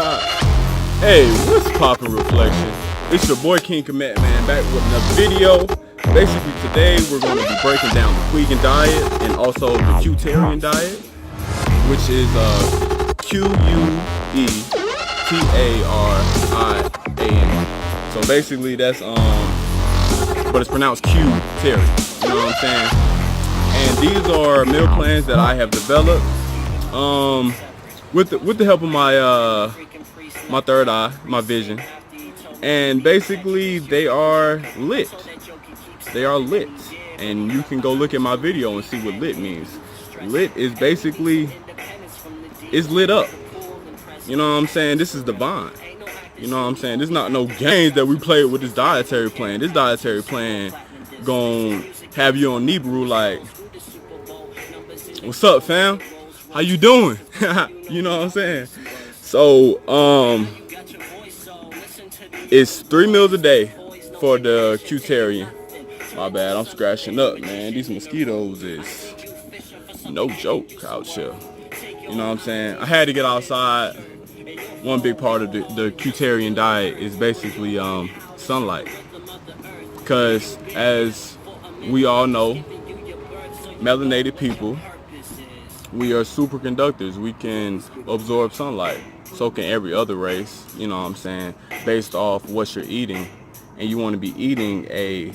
Hey, what's poppin' reflection? It's your boy King Comet, man, back with another video. Basically today we're going to be breaking down the Quegan diet and also the que-tarian diet, which is Quetarrian. So basically that's but it's pronounced que-tarian. You know what I'm saying? And these are meal plans that I have developed with the help of my my third eye, my vision. And basically they are lit. They are lit. And you can go look at my video and see what lit means. Lit is basically, it's lit up. You know what I'm saying? This is divine. You know what I'm saying? There's not no games that we play with this dietary plan. This dietary plan gon' have you on Nibiru like, what's up, fam? How you doing? You know what I'm saying? So, it's 3 meals a day for the que-tarian. My bad, I'm scratching up, man. These mosquitoes is no joke out here. You know what I'm saying? I had to get outside. One big part of the que-tarian diet is basically sunlight. Because as we all know, melanated people, we are superconductors. We can absorb sunlight. So can every other race, you know what I'm saying, based off what you're eating. And you want to be eating a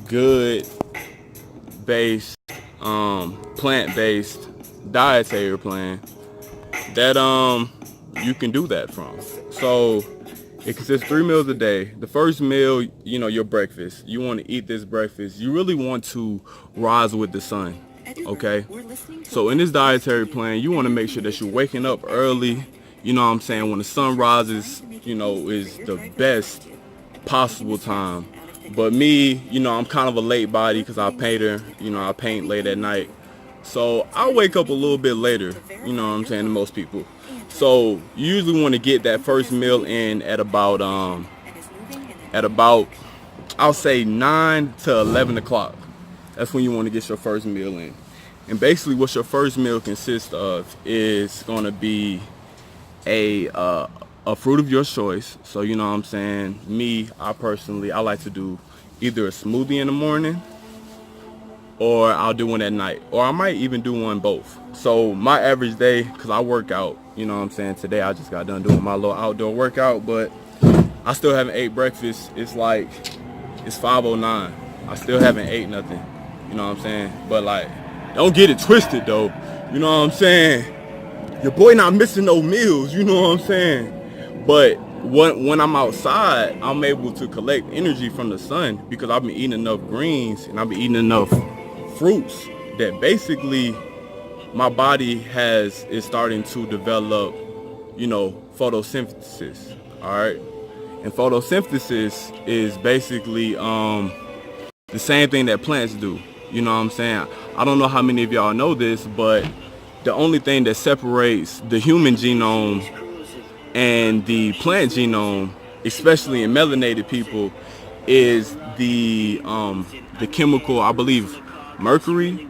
good based, plant-based dietary plan that you can do that from. So it consists of 3 meals a day. The first meal, you know, your breakfast. You want to eat this breakfast. You really want to rise with the sun. Okay, so in this dietary plan, you want to make sure that you're waking up early. You know what I'm saying? When the sun rises, you know, is the best possible time. But me, you know, I'm kind of a late body because I'm a painter. You know, I paint late at night. So I wake up a little bit later, you know what I'm saying, than most people. So you usually want to get that first meal in at about I'll say 9 to 11 o'clock. That's when you want to get your first meal in. And basically what your first meal consists of is going to be a fruit of your choice. So you know what I'm saying, me, I like to do either a smoothie in the morning or I'll do one at night, or I might even do one both. So my average day, because I work out, you know what I'm saying, today I just got done doing my little outdoor workout, but I still haven't ate breakfast. It's like, it's 5:09. I still haven't ate nothing, you know what I'm saying? But like, don't get it twisted though, you know what I'm saying? Your boy not missing no meals, you know what I'm saying? But when I'm outside, I'm able to collect energy from the sun because I've been eating enough greens and I've been eating enough fruits that basically my body is starting to develop, you know, photosynthesis. All right, and photosynthesis is basically the same thing that plants do. You know what I'm saying? I don't know how many of y'all know this, but the only thing that separates the human genome and the plant genome, especially in melanated people, is the chemical, I believe, mercury.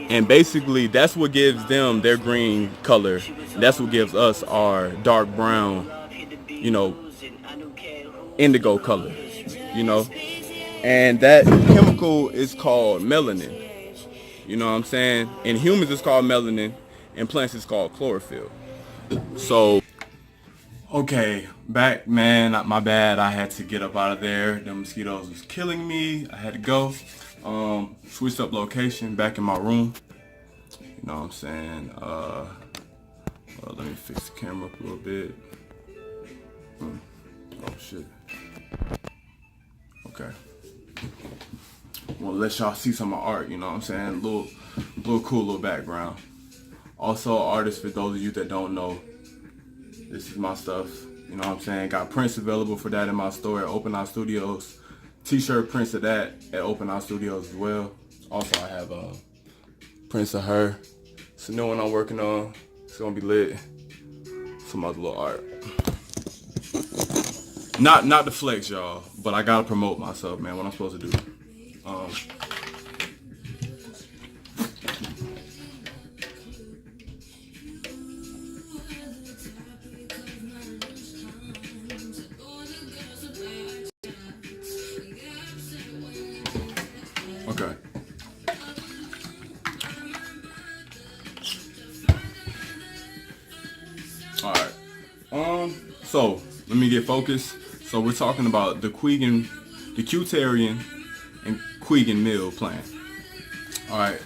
And basically that's what gives them their green color. That's what gives us our dark brown, you know, indigo color, you know. And that chemical is called melanin. You know what I'm saying? In humans it's called melanin, in plants it's called chlorophyll. So okay, back, man, my bad. I had to get up out of there. The mosquitoes was killing me. I had to go. Switched up location, back in my room. You know what I'm saying? Let me fix the camera up a little bit. Oh shit. Okay. Well, let y'all see some of my art, you know what I'm saying? Little cool little background. Also, artist, for those of you that don't know, this is my stuff, you know what I'm saying? Got prints available for that in my store at Open Eye Studios. T-shirt prints of that at Open Eye Studios as well. Also, I have prints of her. It's a new one I'm working on. It's gonna be lit. Some other little art. Not the flex, y'all, but I gotta promote myself, man. What I'm supposed to do. So let me get focused. So we're talking about the Quegan, the que-tarian and Quegan meal plan. All right.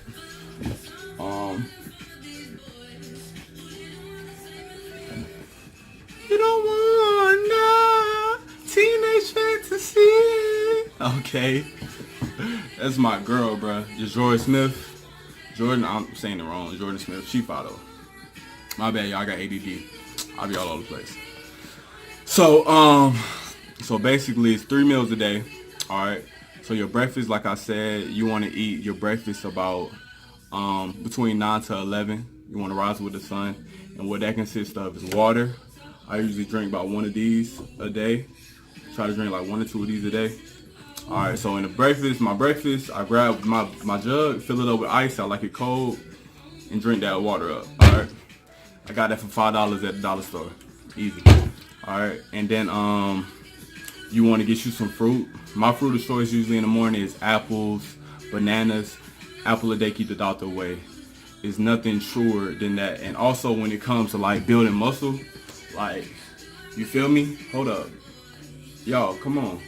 You don't want teenage fantasy. Okay. That's my girl, bro. Jordan Smith. Jordan, I'm saying it wrong. Jordan Smith. She follow. My bad, y'all. I got ADD. I'll be all over the place. So basically, it's 3 meals a day. All right. So your breakfast, like I said, you want to eat your breakfast about between 9 to 11. You want to rise with the sun, and what that consists of is water. I usually drink about 1 of these a day. Try to drink like 1 or 2 of these a day. All right, so in the breakfast, I grab my jug, fill it up with ice. I like it cold, and drink that water up. All right, I got that for $5 at the dollar store. Easy. All right, and then you want to get you some fruit. My fruit of choice usually in the morning is apples, bananas. Apple a day keep the doctor away. There's nothing truer than that. And also when it comes to like building muscle, like, you feel me? Hold up. Y'all, come on.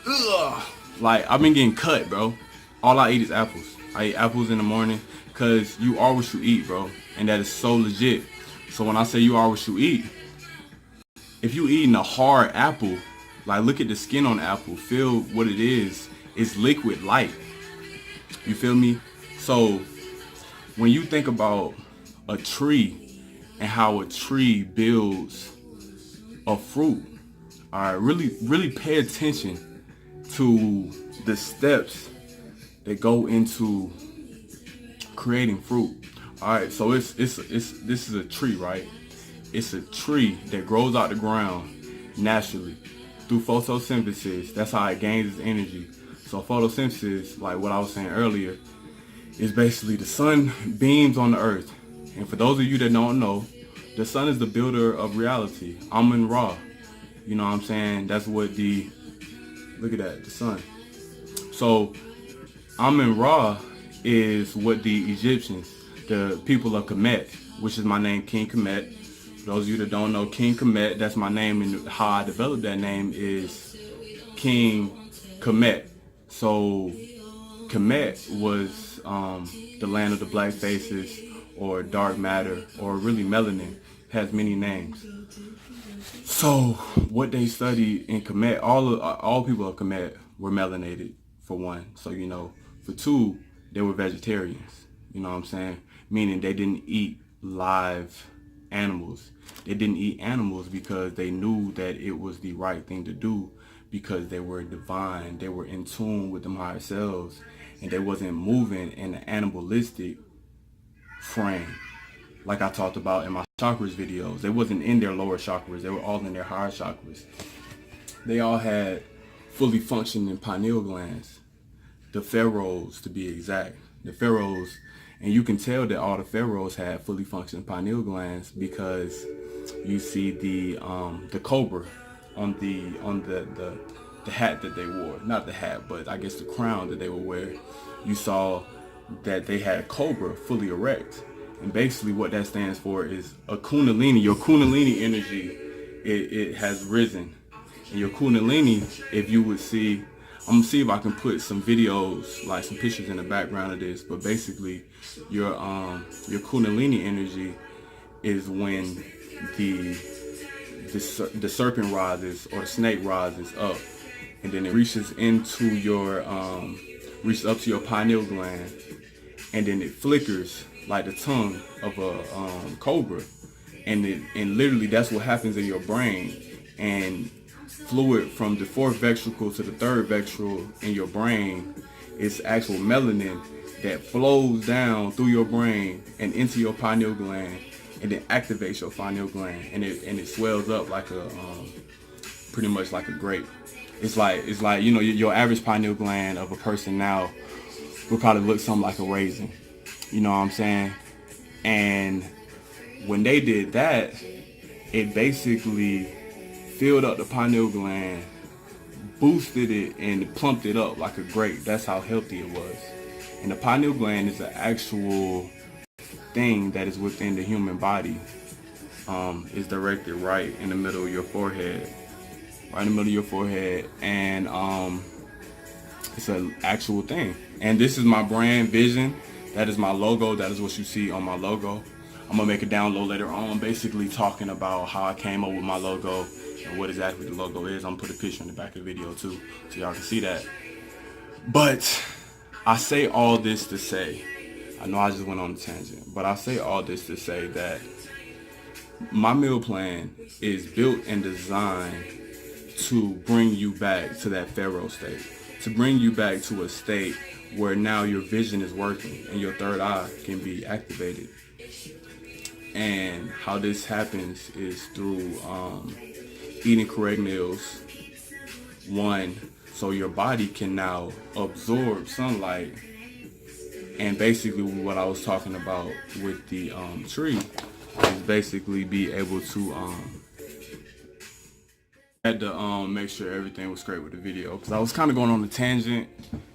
Ugh. Like, I've been getting cut, bro. All I eat is apples. I eat apples in the morning because you are what you eat, bro. And that is so legit. So when I say you are what you eat, if you eating a hard apple, like, look at the skin on the apple. Feel what it is. It's liquid light. You feel me? So when you think about a tree and how a tree builds a fruit, all right, really pay attention to the steps that go into creating fruit. All right, so this is a tree, right? It's a tree that grows out the ground naturally through photosynthesis. That's how it gains its energy. So photosynthesis, like what I was saying earlier, is basically the sun beams on the earth. And for those of you that don't know, the sun is the builder of reality. Amun-Ra. You know what I'm saying? That's what look at that, the sun. So Amun-Ra is what the Egyptians, the people of Kemet, which is my name, King Kemet. For those of you that don't know, King Kemet, that's my name, and how I developed that name is King Kemet. So Kemet was the land of the black faces, or dark matter, or really melanin. Has many names. So what they studied in Kemet, all people of Kemet were melanated, for one. So, you know, for two, they were vegetarians. You know what I'm saying? Meaning they didn't eat live animals. They didn't eat animals because they knew that it was the right thing to do, because they were divine. They were in tune with them higher selves, and they wasn't moving in an animalistic frame. Like I talked about in my chakras videos, they wasn't in their lower chakras. They were all in their higher chakras. They all had fully functioning pineal glands. The pharaohs, to be exact. The pharaohs, and you can tell that all the pharaohs had fully functioning pineal glands because you see the cobra on the hat that they wore. Not the hat, but I guess the crown that they would wear. You saw that they had a cobra fully erect. And basically what that stands for is a kundalini. Your kundalini energy, it has risen. And your kundalini, if you would see, I'm gonna see if I can put some videos, like some pictures in the background of this, but basically your kundalini energy is when the serpent rises, or the snake rises up, and then it reaches into your reaches up to your pineal gland, and then it flickers like the tongue of a cobra, and literally that's what happens in your brain. And fluid from the 4th ventricle to the 3rd ventricle in your brain is actual melanin that flows down through your brain and into your pineal gland, and then activates your pineal gland, and it swells up like a pretty much like a grape. It's like you know, your average pineal gland of a person now would probably look something like a raisin. You know what I'm saying? And when they did that, it basically filled up the pineal gland, boosted it, and plumped it up like a grape. That's how healthy it was. And the pineal gland is an actual thing that is within the human body is directed right in the middle of your forehead, and it's an actual thing. And this is my brand vision. That is my logo. That is what you see on my logo. I'm gonna make a download later on, basically talking about how I came up with my logo and what exactly the logo is. I'm gonna put a picture in the back of the video too, so y'all can see that. But I say all this to say, I know I just went on a tangent, but I say all this to say that my meal plan is built and designed to bring you back to that Pharaoh state, to bring you back to a state where now your vision is working and your third eye can be activated. And how this happens is through eating correct meals. One, so your body can now absorb sunlight. And basically what I was talking about with the tree is basically be able to had to make sure everything was great with the video, because I was kind of going on a tangent,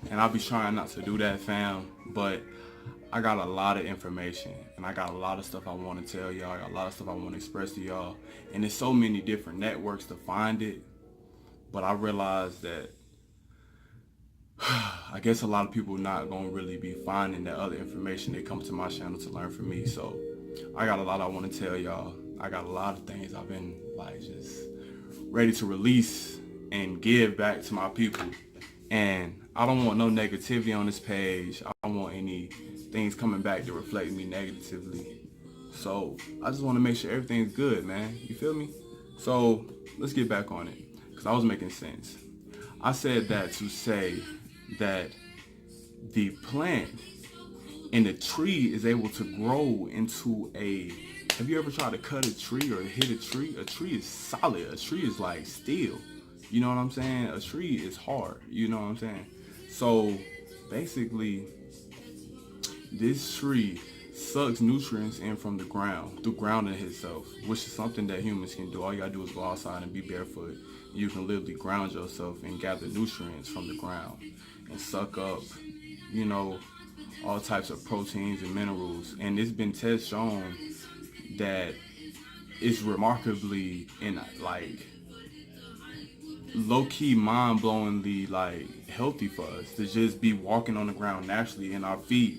and I'll be trying not to do that, fam. But I got a lot of information, and I got a lot of stuff I want to tell y'all. I got a lot of stuff I want to express to y'all, and there's so many different networks to find it. But I realized that I guess a lot of people not gonna really be finding that other information. They come to my channel to learn from me. So I got a lot I want to tell y'all. I got a lot of things I've been like just ready to release and give back to my people. And I don't want no negativity on this page. I don't want any things coming back to reflect me negatively. So I just want to make sure everything's good, man. You feel me? So let's get back on it, because I was making sense. I said that to say that the plant and the tree is able to grow into a... Have you ever tried to cut a tree or hit a tree? A tree is solid. A tree is like steel. You know what I'm saying? A tree is hard. You know what I'm saying? So basically, this tree sucks nutrients in from the ground through grounding itself, which is something that humans can do. All you gotta do is go outside and be barefoot. You can literally ground yourself and gather nutrients from the ground and suck up, you know, all types of proteins and minerals. And it's been test shown that it's remarkably and like low-key mind-blowingly like healthy for us to just be walking on the ground naturally and our feet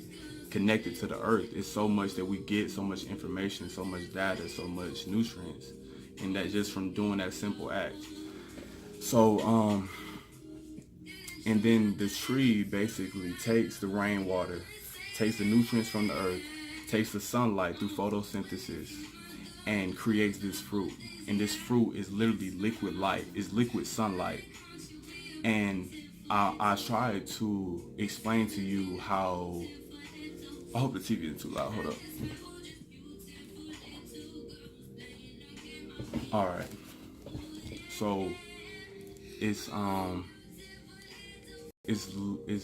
connected to the earth. It's so much that we get, so much information, so much data, so much nutrients, and that just from doing that simple act. So and then the tree basically takes the rainwater, takes the nutrients from the earth, takes the sunlight through photosynthesis, and creates this fruit. And this fruit is literally liquid light, is liquid sunlight. And I tried to explain to you how... I hope the TV isn't too loud. Hold up. All right. So it's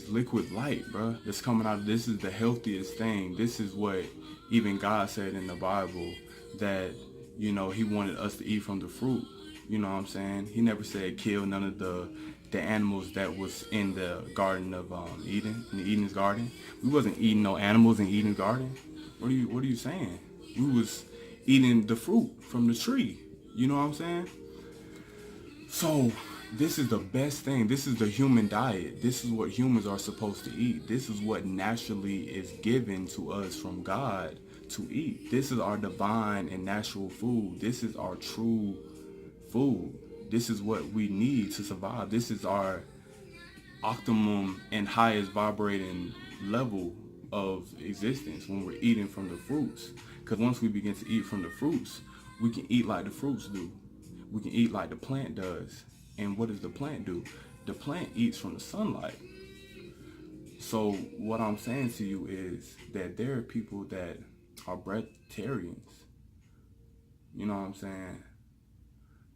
liquid light, bro. That's coming out. This is the healthiest thing. This is what even God said in the Bible, that, you know, he wanted us to eat from the fruit. You know what I'm saying? He never said kill none of the animals that was in the garden of Eden, in the Eden's garden. We wasn't eating no animals in Eden's garden. What are you saying? We was eating the fruit from the tree. You know what I'm saying? So this is the best thing. This is the human diet. This is what humans are supposed to eat. This is what naturally is given to us from God to eat. This is our divine and natural food. This is our true food. This is what we need to survive. This is our optimum and highest vibrating level of existence when we're eating from the fruits. Because once we begin to eat from the fruits, we can eat like the fruits do. We can eat like the plant does. And what does the plant do? The plant eats from the sunlight. So what I'm saying to you is that there are people that are breatharians. You know what I'm saying?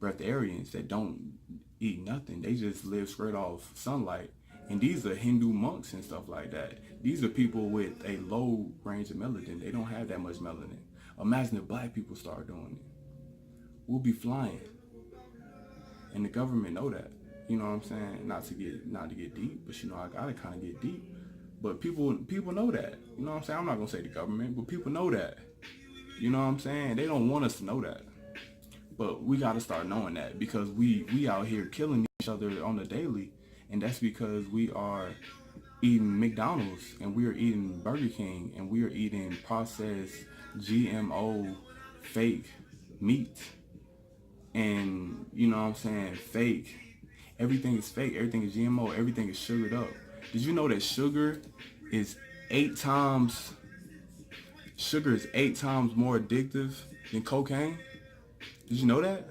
Breatharians that don't eat nothing. They just live straight off sunlight. And these are Hindu monks and stuff like that. These are people with a low range of melanin. They don't have that much melanin. Imagine if black people start doing it. We'll be flying. And the government know that. You know what I'm saying? Not to get deep, but you know, I gotta kind of get deep. But people know that. You know what I'm saying? I'm not gonna say the government, but people know that. You know what I'm saying? They don't want us to know that. But we got to start knowing that, because we out here killing each other on the daily. And that's because we are eating McDonald's, and we are eating Burger King, and we are eating processed GMO fake meat. And you know what I'm saying? Fake. Everything is fake. Everything is GMO. Everything is sugared up. Did you know that is 8 times sugar is 8 times more addictive than cocaine? Did you know that?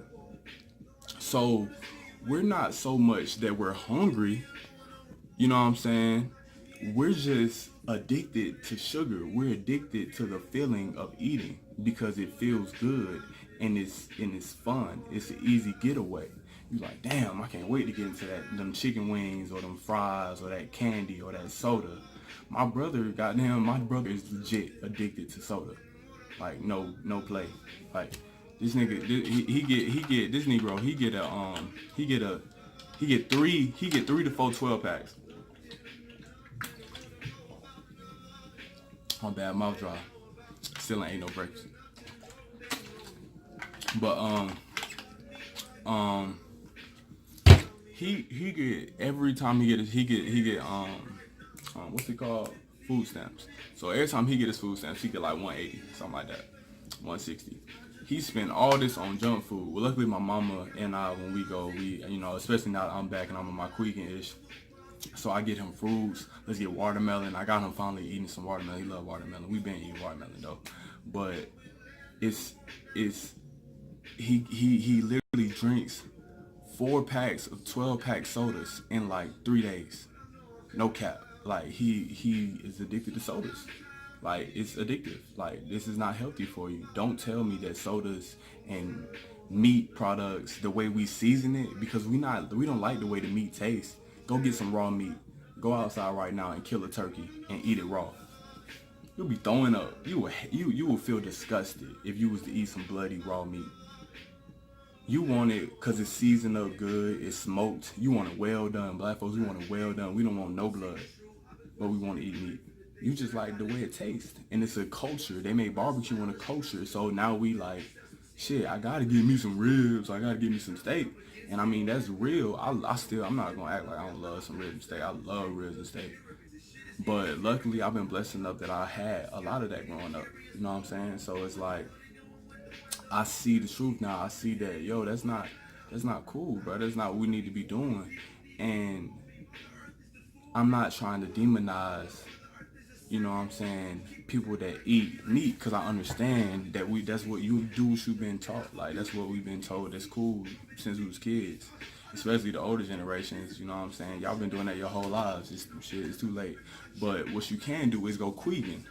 So we're not so much that we're hungry, you know what I'm saying? We're just addicted to sugar. We're addicted to the feeling of eating because it feels good, and it's fun. It's an easy getaway. You're like, damn, I can't wait to get into them chicken wings or them fries or that candy or that soda. My brother is legit addicted to soda. Like no play. Like this nigga, this Negro, he get 3 to 4 12 packs. My bad, mouth dry. Still ain't no breakfast. But he get, every time he get what's it called? Food stamps. So every time he get his food stamps, he get like 180, something like that. 160. He spent all this on junk food. Well, luckily my mama and I, when we go, especially now that I'm back and I'm on my Quegan-ish, so I get him fruits. Let's get watermelon. I got him finally eating some watermelon. He love watermelon. We've been eating watermelon though, but he literally drinks 4 packs of 12-pack sodas in like 3 days. No cap. Like he is addicted to sodas. Like, it's addictive. Like, this is not healthy for you. Don't tell me that sodas and meat products, the way we season it, because we don't like the way the meat tastes. Go get some raw meat. Go outside right now and kill a turkey and eat it raw. You'll be throwing up. You will feel disgusted if you was to eat some bloody raw meat. You want it because it's seasoned up good, it's smoked. You want it well done. Black folks, we want it well done. We don't want no blood, but we want to eat meat. You just like the way it tastes. And it's a culture. They make barbecue in a culture. So now we like, shit, I gotta give me some ribs. I gotta give me some steak. And I mean, that's real. I'm not gonna act like I don't love some ribs and steak. I love ribs and steak. But luckily, I've been blessed enough that I had a lot of that growing up. You know what I'm saying? So it's like, I see the truth now. I see that, yo, that's not cool, bro. That's not what we need to be doing. And I'm not trying to demonize, you know what I'm saying, people that eat meat, because I understand that that's what you do, what you've been taught. Like, that's what we've been told. That's cool since we was kids, especially the older generations. You know what I'm saying? Y'all been doing that your whole lives. It's too late. But what you can do is go Quegan.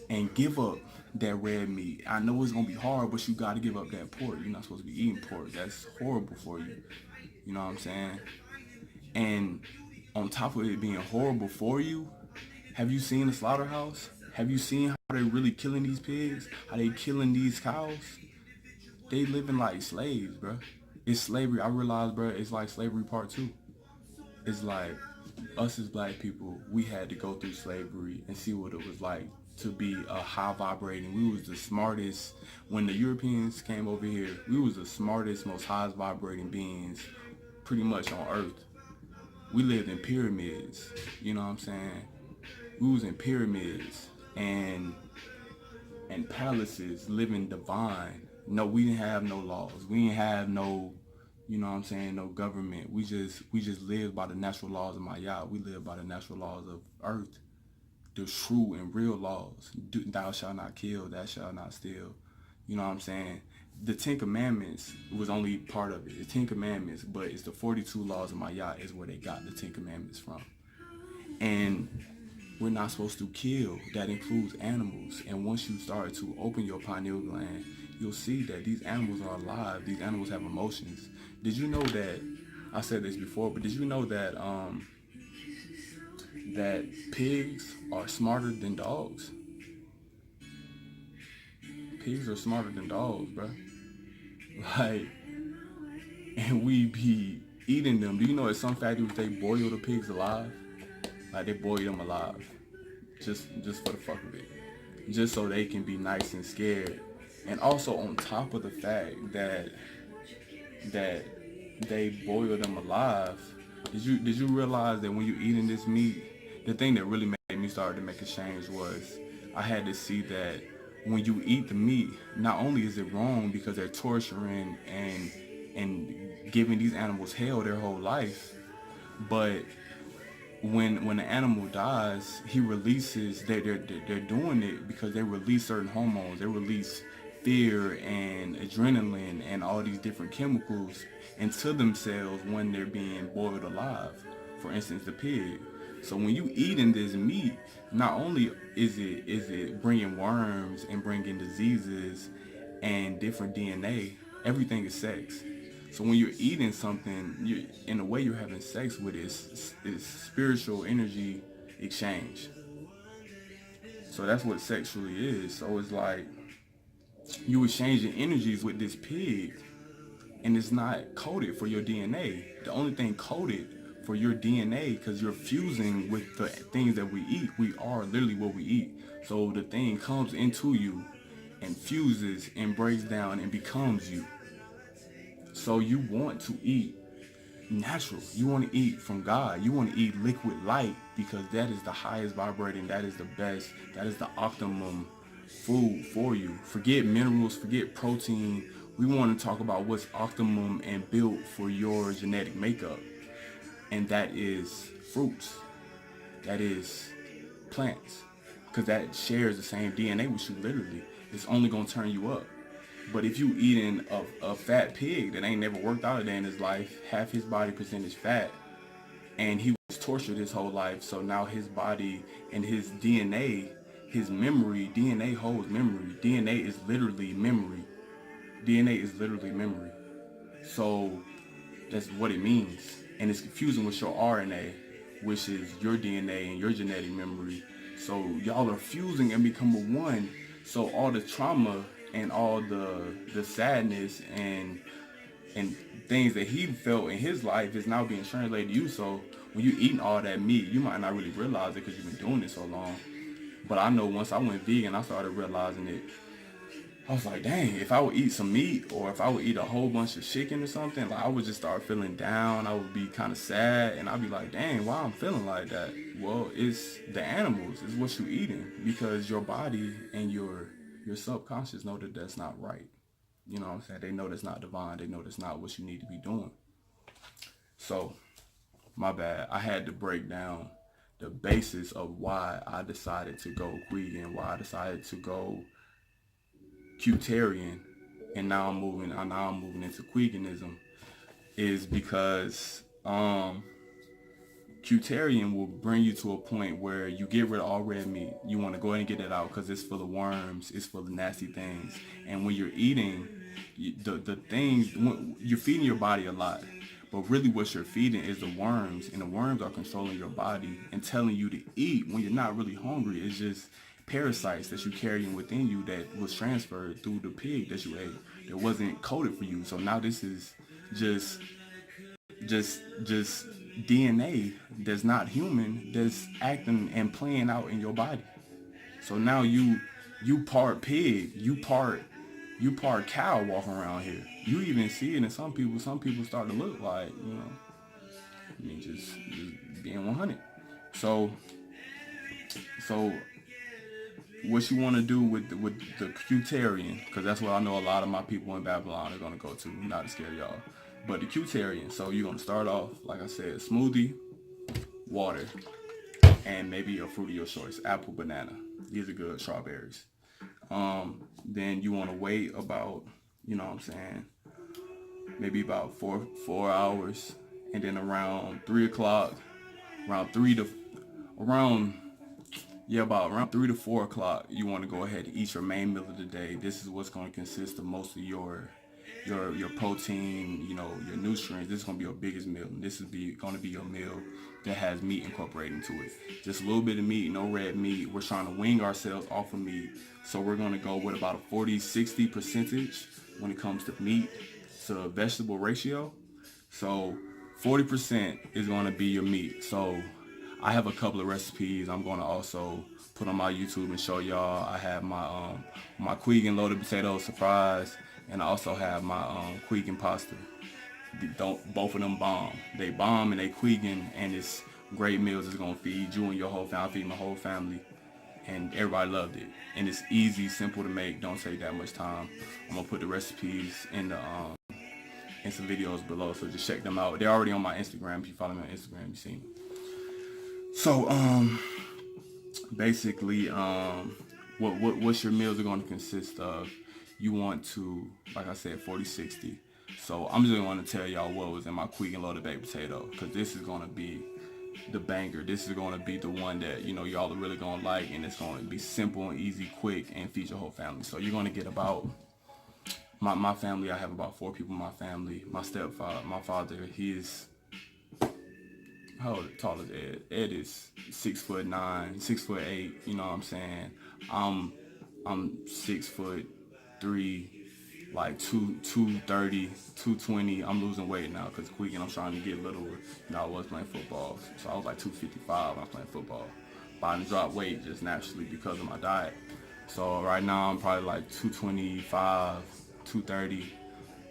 And give up that red meat. I know it's gonna be hard, but you gotta give up that pork. You're not supposed to be eating pork. That's horrible for you. You know what I'm saying? And on top of it being horrible for you, have you seen the slaughterhouse? Have you seen how they're really killing these pigs? How they killing these cows? They living like slaves, bro. It's slavery. I realize, bro, it's like slavery part 2. It's like us as black people, we had to go through slavery and see what it was like to be a high vibrating. We was the smartest. When the Europeans came over here, we was the smartest, most highest vibrating beings pretty much on earth. We lived in pyramids, you know what I'm saying? We was in pyramids and palaces, living divine. No, we didn't have no laws. We didn't have no, you know what I'm saying, no government. We just lived by the natural laws of Maya. We lived by the natural laws of earth. The true and real laws. Thou shalt not kill, thou shalt not steal. You know what I'm saying? The 10 Commandments was only part of it. The 10 Commandments, but it's the 42 laws of Maya is where they got the 10 Commandments from. And we're not supposed to kill. That includes animals. And once you start to open your pineal gland, you'll see that these animals are alive. These animals have emotions. Did you know that, I said this before, but did you know that that pigs are smarter than dogs? Pigs are smarter than dogs, bro. Like, and we be eating them. Do you know at some factories they boil the pigs alive? Like, they boil them alive. just for the fuck of it, just so they can be nice and scared. And also on top of the fact that they boil them alive. Did you realize that when you eating this meat, the thing that really made me start to make a change was I had to see that when you eat the meat, not only is it wrong because they're torturing and giving these animals hell their whole life, but when the animal dies, he releases. They're doing it because they release certain hormones. They release fear and adrenaline and all these different chemicals into themselves when they're being boiled alive. For instance, the pig. So when you eating this meat, not only is it bringing worms and bringing diseases and different DNA, everything is sex. So when you're eating something, in a way you're having sex with it, is spiritual energy exchange. So that's what sexually is. So it's like you exchanging energies with this pig, and it's not coded for your DNA. The only thing coded for your DNA, because you're fusing with the things that we eat. We are literally what we eat. So the thing comes into you and fuses and breaks down and becomes you. So you want to eat natural. You want to eat from God. You want to eat liquid light because that is the highest vibrating. That is the best. That is the optimum food for you. Forget minerals. Forget protein. We want to talk about what's optimum and built for your genetic makeup. And that is fruits. That is plants. Because that shares the same DNA with you literally. It's only going to turn you up. But if you eating a fat pig that ain't never worked out a day in his life, half his body percentage fat, and he was tortured his whole life, so now his body and his DNA, his memory, DNA holds memory. DNA is literally memory. DNA is literally memory. So that's what it means. And it's confusing with your RNA, which is your DNA and your genetic memory. So y'all are fusing and become one. So all the trauma and all the sadness and things that he felt in his life is now being translated to you. So when you eating all that meat, you might not really realize it because you've been doing it so long. But I know once I went vegan, I started realizing it. I was like, dang, if I would eat some meat or if I would eat a whole bunch of chicken or something, like I would just start feeling down. I would be kind of sad and I'd be like, dang, why I'm feeling like that? Well, it's the animals, it's what you eating because your body and your subconscious know that that's not right. You know what I'm saying? They know that's not divine. They know that's not what you need to be doing. So, my bad. I had to break down the basis of why I decided to go Quegan, why I decided to go Quetarian, and now I'm moving into Queganism, is because Quetarian will bring you to a point where you get rid of all red meat. You want to go ahead and get it out because it's full of worms, it's full of nasty things. And when you're eating, the things, you're feeding your body a lot. But really what you're feeding is the worms, and the worms are controlling your body and telling you to eat when you're not really hungry. It's just parasites that you're carrying within you that was transferred through the pig that you ate that wasn't coded for you. So now this is just just DNA that's not human that's acting and playing out in your body. So now you part pig, you part cow walking around here. You even see it in some people. Some people start to look like, I mean, just being 100. So so what you want to do with the Quetarian, because that's what I know a lot of my people in Babylon are gonna go to. Not to scare y'all, but the Quetarian. So you're gonna start off, like I said, smoothie, water, and maybe a fruit of your choice, apple, banana. These are good, strawberries. Then you want to wait about, what I'm saying, maybe about four hours, and then around 3 o'clock, around three to around yeah, about around 3 to 4 o'clock, you want to go ahead and eat your main meal of the day. This is what's going to consist of most of your protein, your nutrients. This is going to be your biggest meal. And this is going to be your meal that has meat incorporated into it. Just a little bit of meat, no red meat. We're trying to wing ourselves off of meat. So we're going to go with about a 40-60 percentage when it comes to meat to vegetable ratio. So 40% is going to be your meat. So I have a couple of recipes I'm going to also put on my YouTube and show y'all. I have my Quegan loaded potato surprise, and I also have my Quegan pasta. Both of them bomb. They bomb and they Quegan, and it's great meals. It's gonna feed you and your whole family. I feed my whole family, and everybody loved it. And it's easy, simple to make. Don't take that much time. I'm gonna put the recipes in the in some videos below, so just check them out. They're already on my Instagram. If you follow me on Instagram, you see them. So basically what your meals are going to consist of. You want to, like I said, 40-60. So I'm just going to tell y'all what was in my Quegan loaded baked potato, because this is going to be the banger. This is going to be the one that, you know, y'all are really going to like, and it's going to be simple and easy, quick, and feed your whole family. So you're going to get about, my family, I have about 4 people in my family. My stepfather, my father, he is, how tall is Ed? Ed is 6'9", 6'8", you know what I'm saying? I'm 6'3", like 230, 220. I'm losing weight now because Quegan, I'm trying to get littler. You know, I was playing football, so I was like 255 when I was playing football. But I dropped weight just naturally because of my diet. So right now I'm probably like 225, 230.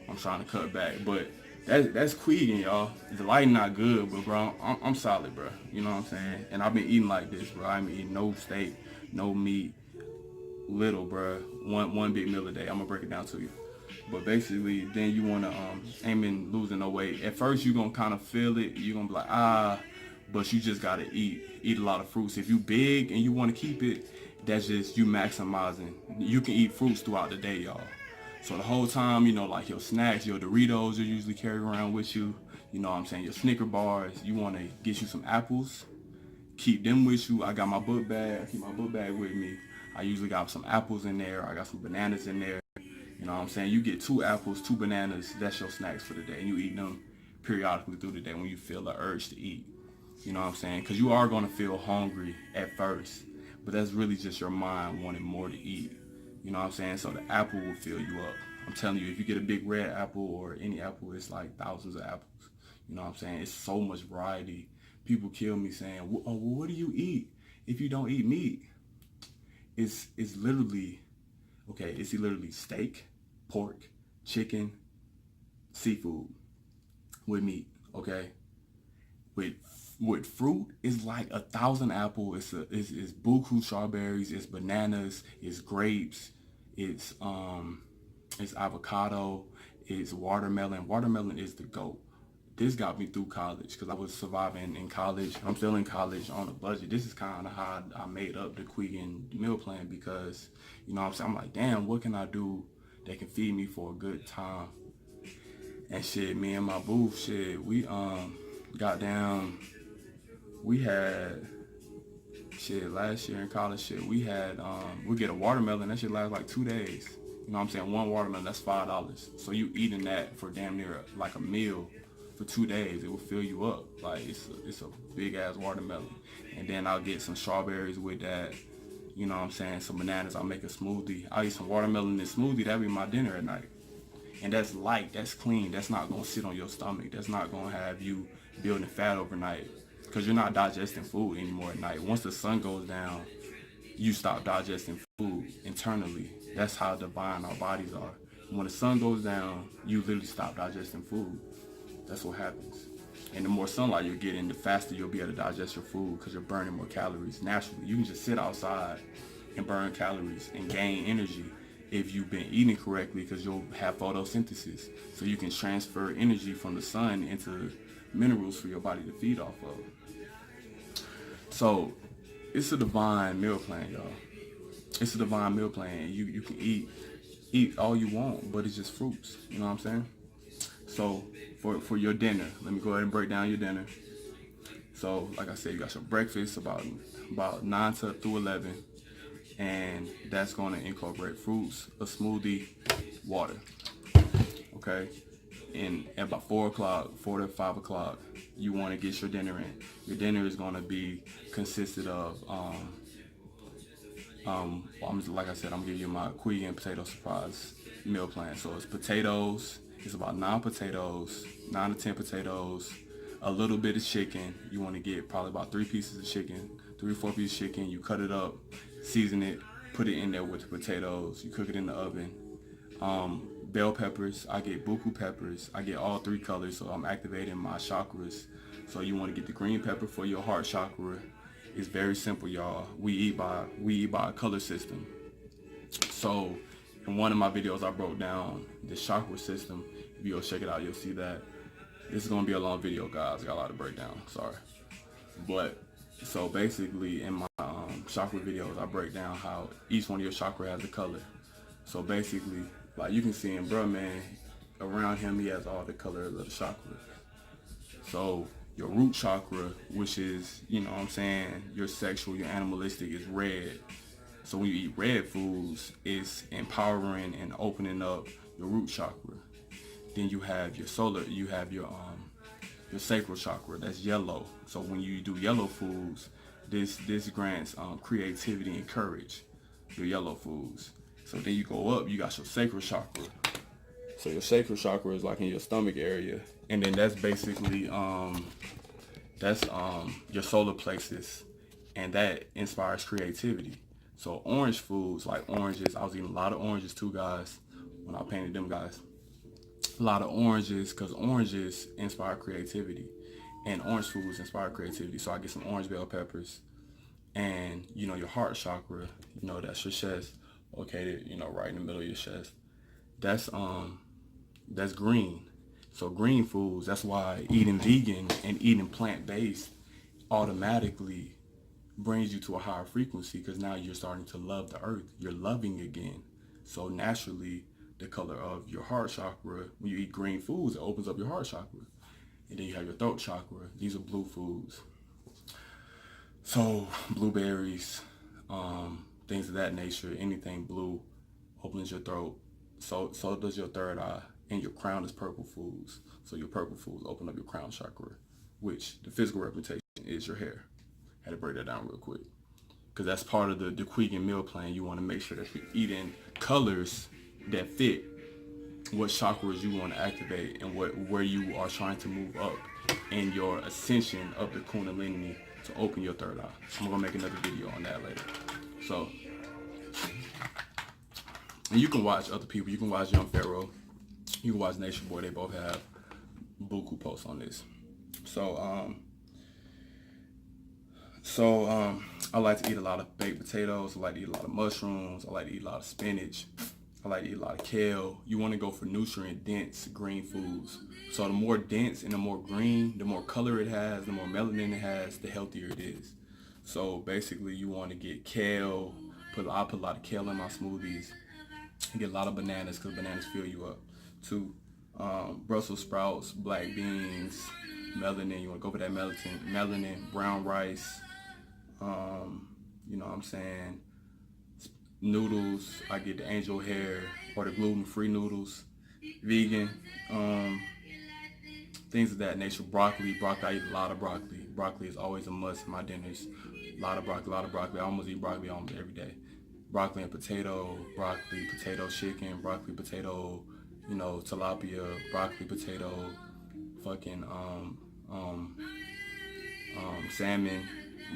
I'm trying to cut back, but that's Quegan, y'all. The lighting not good, but bro, I'm solid, bro. You know what I'm saying? And I've been eating like this, bro. I've been eating no steak, no meat, little, bro. One big meal a day. I'm gonna break it down to you. But basically, then you wanna aim in losing no weight. At first, you're gonna kind of feel it. You're gonna be like, but you just gotta eat a lot of fruits. If you big and you wanna keep it, that's just you maximizing. You can eat fruits throughout the day, y'all. So the whole time, you know, like your snacks, your Doritos, you usually carry around with you. You know what I'm saying? Your Snicker bars. You want to get you some apples. Keep them with you. I got my book bag. I keep my book bag with me. I usually got some apples in there. I got some bananas in there. You know what I'm saying? You get 2 apples, 2 bananas. That's your snacks for the day. And you eat them periodically through the day when you feel the urge to eat. You know what I'm saying? Because you are going to feel hungry at first. But that's really just your mind wanting more to eat. You know what I'm saying? So the apple will fill you up. I'm telling you, if you get a big red apple or any apple, it's like thousands of apples. You know what I'm saying? It's so much variety. People kill me saying, oh, well, what do you eat if you don't eat meat? It's literally, okay, it's literally steak, pork, chicken, seafood with meat, okay? With fruit, it's like 1,000 apples. It's buku strawberries, it's bananas, it's grapes, it's avocado, it's watermelon. Watermelon is the GOAT. This got me through college because I was surviving in college. I'm still in college on a budget. This is kind of how I made up the Quegan meal plan, because, you know what I'm saying, I'm like, damn, what can I do that can feed me for a good time? And shit, me and my boo, shit, we got down. We had, shit, last year in college, shit, we had, we get a watermelon, that shit lasts like 2 days. You know what I'm saying? One watermelon, that's $5. So you eating that for damn near like a meal for 2 days. It will fill you up. Like, it's a big ass watermelon. And then I'll get some strawberries with that. You know what I'm saying? Some bananas, I'll make a smoothie. I'll eat some watermelon and smoothie, that'll be my dinner at night. And that's light, that's clean, that's not gonna sit on your stomach. That's not gonna have you building fat overnight, because you're not digesting food anymore at night. Once the sun goes down, you stop digesting food internally. That's how divine our bodies are. When the sun goes down, you literally stop digesting food. That's what happens. And the more sunlight you're getting, the faster you'll be able to digest your food, because you're burning more calories naturally. You can just sit outside and burn calories and gain energy if you've been eating correctly, because you'll have photosynthesis. So you can transfer energy from the sun into minerals for your body to feed off of. So it's a divine meal plan, y'all. It's a divine meal plan. You can eat all you want, but it's just fruits. You know what I'm saying? So for your dinner, let me go ahead and break down your dinner. So like I said, you got your breakfast about 9 through 11, and that's going to incorporate fruits, a smoothie, water. Okay, and at about 4 to 5 o'clock, you want to get your dinner in. Your dinner is going to be consisted of like I said, I'm giving you my Quegan potato surprise meal plan. So it's potatoes. It's about 9 to 10 potatoes, a little bit of chicken. You want to get probably about 3 pieces of chicken, 3 or 4 pieces of chicken. You cut it up, season it, put it in there with the potatoes. You cook it in the oven. Bell peppers, I get buku peppers. I get all 3 colors, so I'm activating my chakras. So you want to get the green pepper for your heart chakra. It's very simple, y'all. We eat by a color system. So in one of my videos, I broke down the chakra system. If you go check it out, you'll see that. This is gonna be a long video, guys. I got a lot to break down. Sorry, but so basically, in my chakra videos, I break down how each one of your chakra has a color. So basically, like you can see him, bro, man, around him, he has all the colors of the chakra. So your root chakra, which is, you know what I'm saying, your sexual, your animalistic, is red. So when you eat red foods, it's empowering and opening up your root chakra. Then you have your solar, you have your sacral chakra, that's yellow. So when you do yellow foods, this grants creativity and courage, your yellow foods. So then you go up, you got your sacral chakra. So your sacral chakra is like in your stomach area, and then that's basically your solar plexus, and that inspires creativity. So orange foods like oranges, I was eating a lot of oranges too, guys, when I painted them guys. A lot of oranges, because oranges inspire creativity, and orange foods inspire creativity. So I get some orange bell peppers, and you know your heart chakra, you know that's your chest, located, you know, right in the middle of your chest. That's green. So green foods, that's why eating vegan and eating plant-based automatically brings you to a higher frequency, because now you're starting to love the earth. You're loving again. So naturally, the color of your heart chakra, when you eat green foods, it opens up your heart chakra. And then you have your throat chakra. These are blue foods. So blueberries, things of that nature, anything blue opens your throat. So does your third eye. And your crown is purple foods. So your purple foods open up your crown chakra, which the physical representation is your hair. Had to break that down real quick, because that's part of the Quegan meal plan. You want to make sure that you're eating colors that fit what chakras you want to activate and where you are trying to move up in your ascension of the Kundalini to open your third eye. I'm gonna make another video on that later. So, and you can watch other people. You can watch Young Pharaoh. You can watch Nation Boy. They both have buku posts on this. So I like to eat a lot of baked potatoes. I like to eat a lot of mushrooms. I like to eat a lot of spinach. I like to eat a lot of kale. You want to go for nutrient-dense green foods. So the more dense and the more green, the more color it has, the more melanin it has, the healthier it is. So basically, you want to get kale. I put a lot of kale in my smoothies. You get a lot of bananas, because bananas fill you up. Too. Brussels sprouts, black beans, melanin. You want to go for that melanin, brown rice. You know what I'm saying? Noodles. I get the angel hair or the gluten-free noodles. Vegan. Things of that nature. Broccoli. I eat a lot of broccoli. Broccoli is always a must in my dinners. A lot of broccoli. I almost eat broccoli almost every day. Broccoli and potato. Broccoli, potato, chicken. Broccoli, potato, you know, tilapia, broccoli, potato, fucking salmon,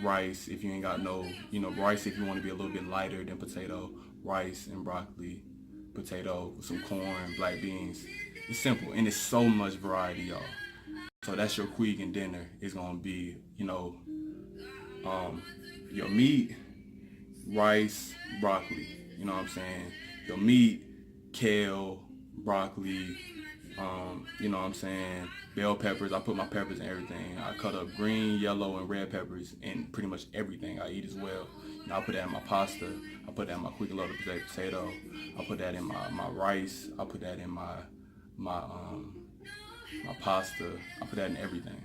rice if you ain't got no, you know, rice if you want to be a little bit lighter than potato, rice and broccoli, potato, with some corn, black beans. It's simple, and it's so much variety, y'all. So that's your Quegan dinner. It's gonna be, you know, your meat, rice, broccoli. You know what I'm saying? Your meat, kale, broccoli, you know what I'm saying, bell peppers. I put my peppers in everything. I cut up green, yellow, and red peppers in pretty much everything I eat as well. You know, I put that in my pasta. I put that in my quick loaded potato. I put that in my rice. I put that in my pasta. I put that in everything.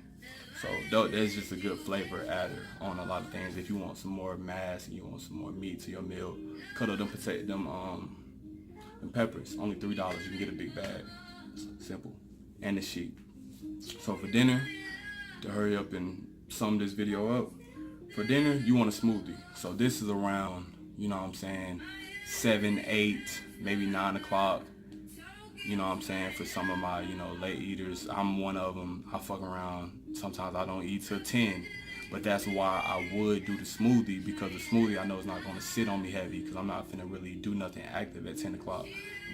So that's just a good flavor adder on a lot of things. If you want some more mass and you want some more meat to your meal, cut up them peppers, only $3. You can get a big bag. Simple. And it's cheap. So for dinner, to hurry up and sum this video up, for dinner, you want a smoothie. So this is around, you know what I'm saying, 7, 8, maybe 9 o'clock. You know what I'm saying, for some of my, you know, late eaters. I'm one of them. I fuck around Sometimes I don't eat till 10. But that's why I would do the smoothie, because the smoothie I know is not going to sit on me heavy, because I'm not finna really do nothing active at 10 o'clock.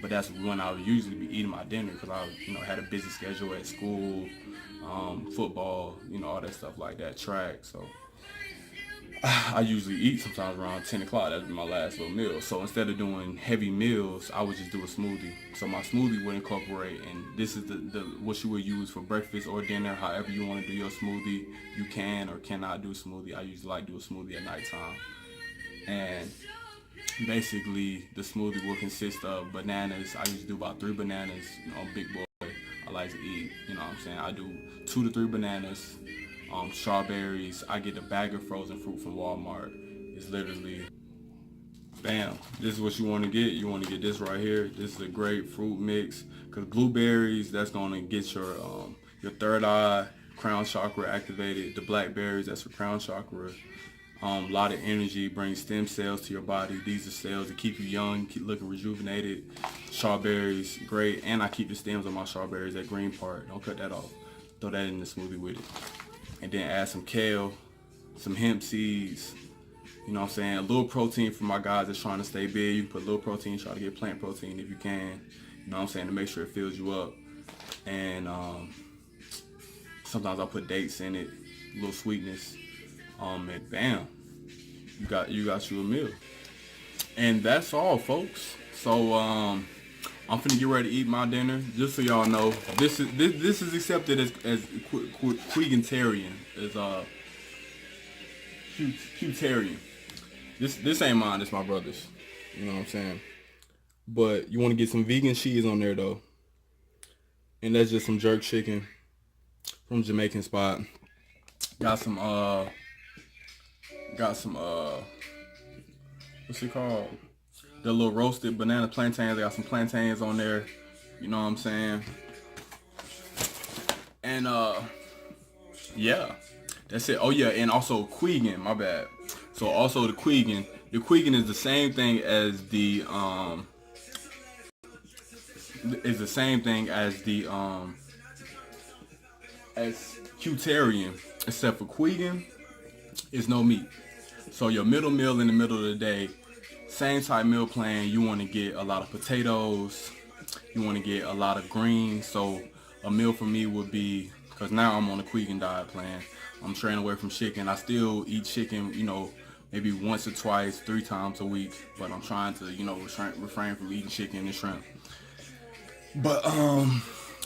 But that's when I would usually be eating my dinner, because I, had a busy schedule at school, football, all that stuff like that, track. So I usually eat sometimes around 10 o'clock. That'd be my last little meal. So instead of doing heavy meals, I would just do a smoothie. So my smoothie would incorporate, and this is the what you would use for breakfast or dinner, however you want to do your smoothie. You can or cannot do a smoothie. I usually like to do a smoothie at nighttime. And basically, the smoothie will consist of bananas. I usually do about 3 bananas, big boy. I like to eat, what I'm saying? I do 2 to 3 bananas. Strawberries. I get a bag of frozen fruit from Walmart. It's literally, bam. This is what you want to get. You want to get this right here. This is a great fruit mix, because blueberries, that's going to get your third eye, crown chakra activated. The blackberries, that's your crown chakra. A lot of energy, brings stem cells to your body. These are cells that keep you young, keep looking rejuvenated. Strawberries, great. And I keep the stems on my strawberries, that green part. Don't cut that off. Throw that in the smoothie with it. And then add some kale, some hemp seeds, a little protein for my guys that's trying to stay big. You can put a little protein, try to get plant protein if you can, to make sure it fills you up. And sometimes I'll put dates in it, a little sweetness, and bam, you got you a meal. And that's all, folks. So I'm finna get ready to eat my dinner. Just so y'all know, this is accepted as Quegan-tarian, as que-tarian. This ain't mine. It's my brother's. You know what I'm saying? But you want to get some vegan cheese on there though, and that's just some jerk chicken from Jamaican spot. Got some what's it called? The little roasted banana plantains. I got some plantains on there. You know what I'm saying? And yeah, that's it. Oh yeah, and also Quegan. My bad. So also the Quegan. The Quegan is the same thing as the as que-tarian, except for Quegan is no meat. So your middle meal in the middle of the day, same type meal plan. You want to get a lot of potatoes. You want to get a lot of greens. So a meal for me would be, because now I'm on a Quegan diet plan. I'm straying away from chicken. I still eat chicken, maybe once or twice, 3 times a week. But I'm trying to, refrain from eating chicken and shrimp. But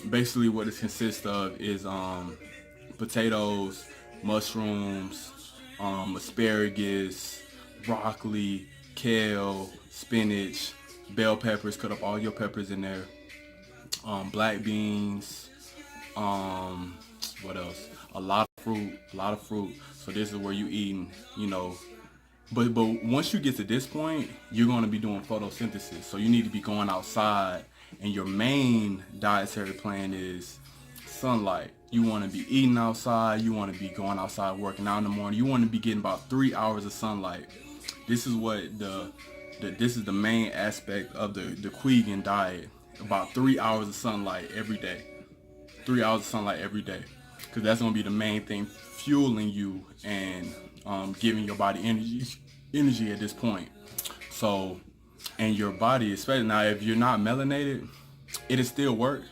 basically what it consists of is potatoes, mushrooms, asparagus, broccoli, kale, spinach, bell peppers. Cut up all your peppers in there. Black beans. What else? A lot of fruit. So this is where you eating, But once you get to this point, you're going to be doing photosynthesis. So you need to be going outside, and your main dietary plan is sunlight. You want to be eating outside. You want to be going outside working out in the morning. You want to be getting about 3 hours of sunlight. This is what this is the main aspect of the Quegan diet. About 3 hours of sunlight every day. 3 hours of sunlight every day, because that's going to be the main thing fueling you and giving your body energy at this point. So, and your body, especially now, if you're not melanated, it'll still work.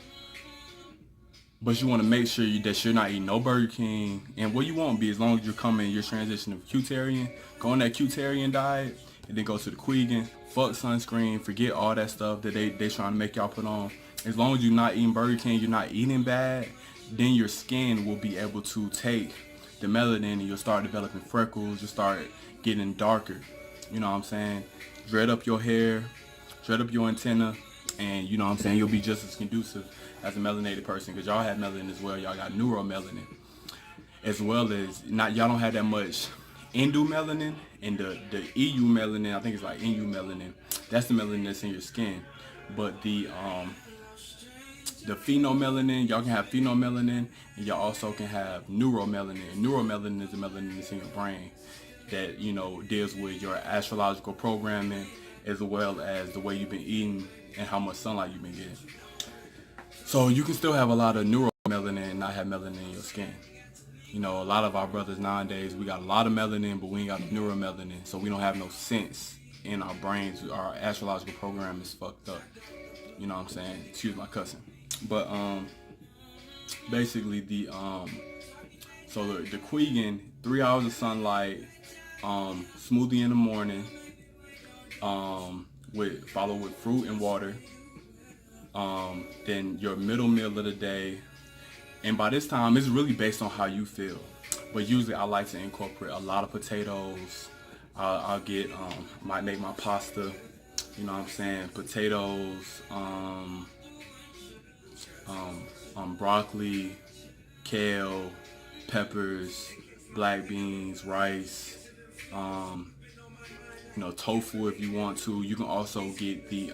But you want to make sure that you're not eating no Burger King. And what you won't be, as long as you're you're transitioning to que-tarian, go on that que-tarian diet, and then go to the Quegan, fuck sunscreen, forget all that stuff that they trying to make y'all put on. As long as you're not eating Burger King, you're not eating bad, then your skin will be able to take the melanin, and you'll start developing freckles, you'll start getting darker. You know what I'm saying? Dread up your hair, dread up your antenna, and you know what I'm saying, you'll be just as conducive as a melanated person, because y'all have melanin as well. Y'all got neuromelanin, as well as y'all don't have that much endomelanin, and the EU melanin, I think it's like NU melanin. That's the melanin that's in your skin. But the phenomelanin, y'all can have phenomelanin, and y'all also can have neuromelanin. Neuromelanin is the melanin that's in your brain that, deals with your astrological programming, as well as the way you've been eating and how much sunlight you've been getting. So you can still have a lot of neuromelanin and not have melanin in your skin. You know, a lot of our brothers nowadays, we got a lot of melanin, but we ain't got neuromelanin, so we don't have no sense in our brains. Our astrological program is fucked up. You know what I'm saying? Excuse my cussing. But basically the Quegan, 3 hours of sunlight, smoothie in the morning, follow with fruit and water. Then your middle meal of the day. And by this time, it's really based on how you feel. But usually I like to incorporate a lot of potatoes. I'll get, might make my pasta, you know what I'm saying? Potatoes, broccoli, kale, peppers, black beans, rice, you know, tofu if you want to. You can also get the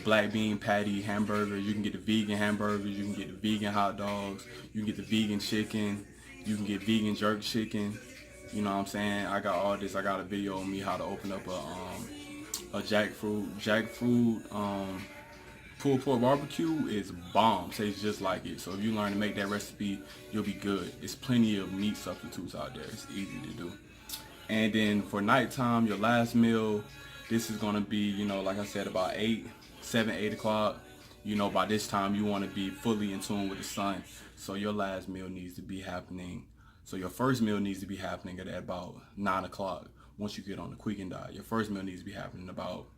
black bean patty hamburger. You can get the vegan hamburgers. You can get the vegan hot dogs. You can get the vegan chicken. You can get vegan jerk chicken. You know what I'm saying? I got all this. I got a video on me how to open up a jackfruit pulled pork barbecue. Is bomb. Tastes just like it. So if you learn to make that recipe, you'll be good. There's plenty of meat substitutes out there. It's easy to do. And then for nighttime, your last meal, this is gonna be, you know, like I said, about 7, 8 o'clock. You know, by this time you want to be fully in tune with the sun. So your last meal needs to be happening. So your first meal needs to be happening at about 9 o'clock. Once you get on the Quegan diet, your first meal needs to be happening about,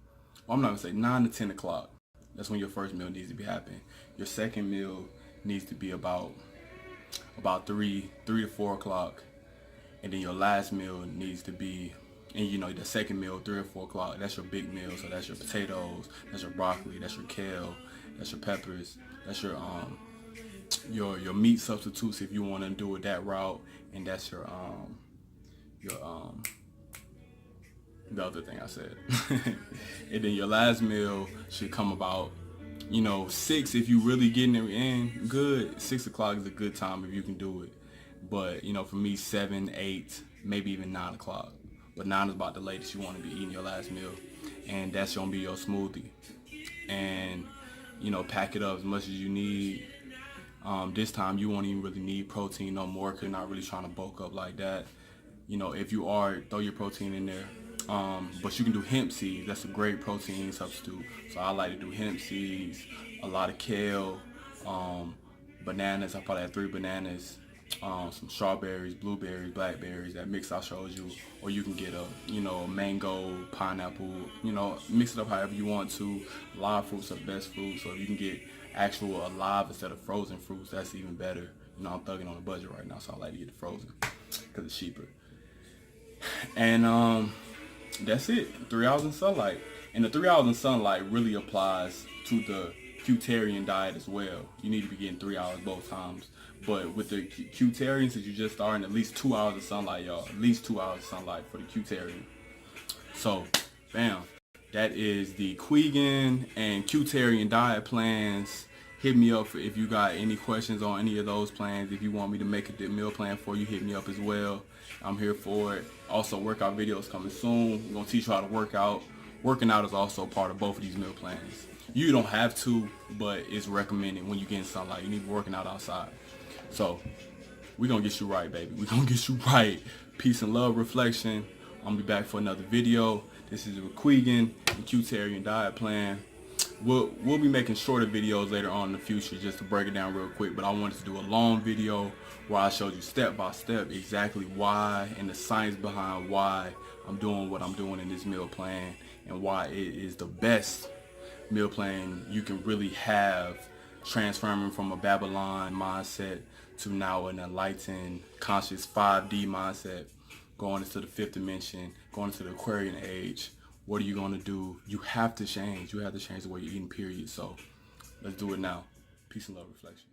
well, I'm not gonna say 9 to 10 o'clock. That's when your first meal needs to be happening. Your second meal needs to be about 3 to 4 o'clock. And then your last meal needs to be, and you know, the second meal, 3 or 4 o'clock, that's your big meal. So that's your potatoes, that's your broccoli, that's your kale, that's your peppers, that's your meat substitutes if you want to do it that route, and that's your the other thing I said. And then your last meal should come about, you know, 6 if you really getting it in good. 6 o'clock is a good time if you can do it. But, you know, for me, 7, 8, maybe even 9 o'clock. But 9 is about the latest you want to be eating your last meal. And that's going to be your smoothie. And, you know, pack it up as much as you need. This time you won't even really need protein no more because you're not really trying to bulk up like that. You know, if you are, throw your protein in there. But you can do hemp seeds. That's a great protein substitute. So I like to do hemp seeds, a lot of kale, bananas. I probably have 3 bananas. Some strawberries, blueberries, blackberries, that mix I showed you, or you can get a mango, pineapple, you know, mix it up however you want to. Live fruits are the best fruits, so if you can get actual alive instead of frozen fruits, that's even better. You know, I'm thugging on a budget right now, so I like to get the frozen because it's cheaper. And that's it. 3 hours in sunlight, and the 3 hours in sunlight really applies to the que-tarian diet as well. You need to be getting 3 hours both times. But with the que-tarian, since you're just starting, at least 2 hours of sunlight, y'all. At least 2 hours of sunlight for the que-tarian. So, bam. That is the Quegan and que-tarian diet plans. Hit me up if you got any questions on any of those plans. If you want me to make a meal plan for you, hit me up as well. I'm here for it. Also, workout videos coming soon. We're going to teach you how to work out. Working out is also part of both of these meal plans. You don't have to, but it's recommended when you get in sunlight. You need to be working out outside. So, we're going to get you right, baby. We're going to get you right. Peace and love, reflection. I'm going to be back for another video. This is the Quegan and que-tarian diet plan. We'll be making shorter videos later on in the future just to break it down real quick. But I wanted to do a long video where I showed you step by step exactly why and the science behind why I'm doing what I'm doing in this meal plan and why it is the best meal plan you can really have, transforming from a Babylon mindset to now an enlightened, conscious 5D mindset, going into the 5th dimension, going into the Aquarian age. What are you going to do? You have to change. You have to change the way you're eating, period. So let's do it now. Peace and love, reflection.